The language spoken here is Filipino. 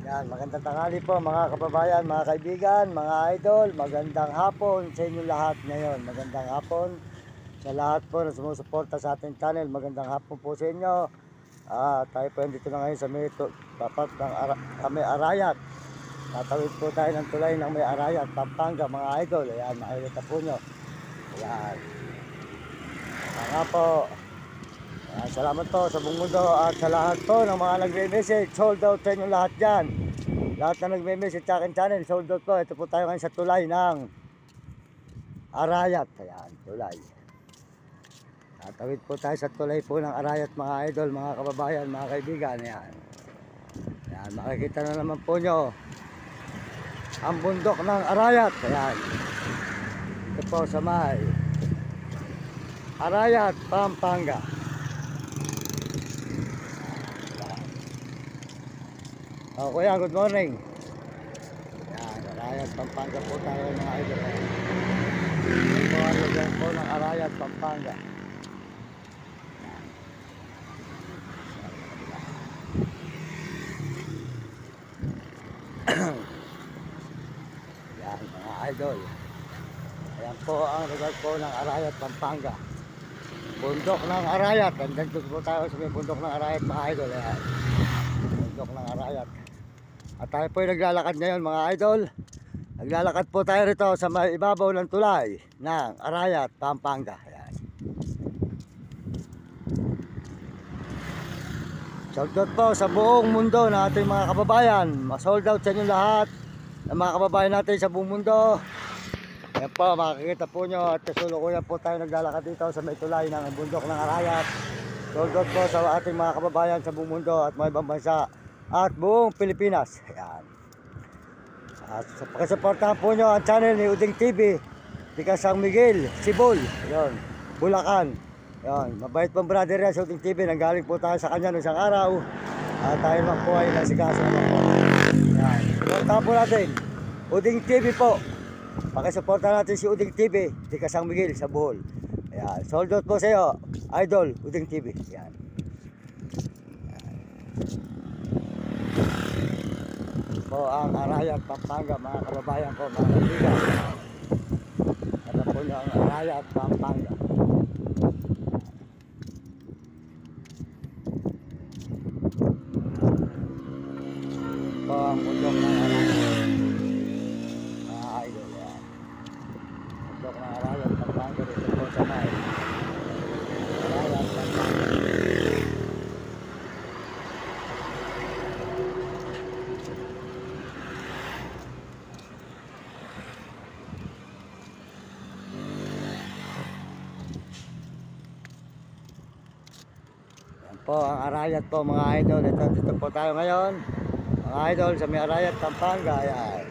Yan, magandang tanghali po mga kababayan, mga kaibigan, mga idol. Magandang hapon sa inyo lahat ngayon. Magandang hapon sa lahat po na sumusuporta sa ating channel. Magandang hapon po sa inyo. Tayo po dito na ngayon sa may tapat ng kami Arayat. Tatawid po tayo ng tulay ng may Arayat, Pampanga mga idol. Ayan, makikita po nyo. Ayan. Nga po. Salamat po sa buong mundo at sa lahat po ng mga nagme-message. Sold out sa inyo lahat dyan. Lahat na nagme-message sa akin channel, sold out po. Ito po tayo ngayon sa tulay ng Arayat. Ayan, tulay. Tatawid po tayo sa tulay po ng Arayat mga idol, mga kababayan, mga kaibigan. Ayan. Ayan, makikita na naman po nyo ang bundok ng Arayat. Ayan. Ito po sa may Arayat, Pampanga. Kuya, good morning. Yan, Arayat, Pampanga po tayo mga idol. Yan po ng Arayat, Pampanga. Yan mga idol. Ayan po ang lugar po ng Arayat, Pampanga. Bundok ng Arayat. Andito po tayo sa bundok ng Arayat mga idol. Ayan. Bundok ng Arayat. At tayo po ay naglalakad ngayon mga idol. Naglalakad po tayo rito sa may ibabaw ng tulay ng Arayat, Pampanga. Ayan. Sold out po sa buong mundo na ating mga kababayan. Sold out sa inyo lahat ng mga kababayan natin sa buong mundo. Ayan po, makikita po nyo at kasulukuyan po tayo naglalakad dito sa may tulay ng bundok ng Arayat. Sold out po sa ating mga kababayan sa buong mundo at mga ibang bansa at buong Pilipinas. Ayan. Pakisuportahan po nyo ang channel ni Uding TV di San Miguel, Sibol. Ayan. Bulacan. Ayan. Mabait pong brother yan sa Uding TV. Nanggaling po tayo sa kanya ng isang araw at tayo naman po ay nasikaso naman po. Ayan. Suportahan po natin Uding TV po. Pakisuportahan natin si Uding TV di San Miguel sa Bohol. Ayan. Sold out po sa iyo idol Uding TV. Ayan. Po ang Arayat, Pampanga mga kababayan ko, mga kaibigan. Ano po nyo ang Arayat, Pampanga. Po ang bundok ng Arayat. Mga idol yan. Bundok ng Arayat, Pampanga. Dito po sa may Arayat, Pampanga. Po ang Arayat po mga idol. Dito po tayo ngayon mga idol sa may Arayat, Pampanga. Ayan.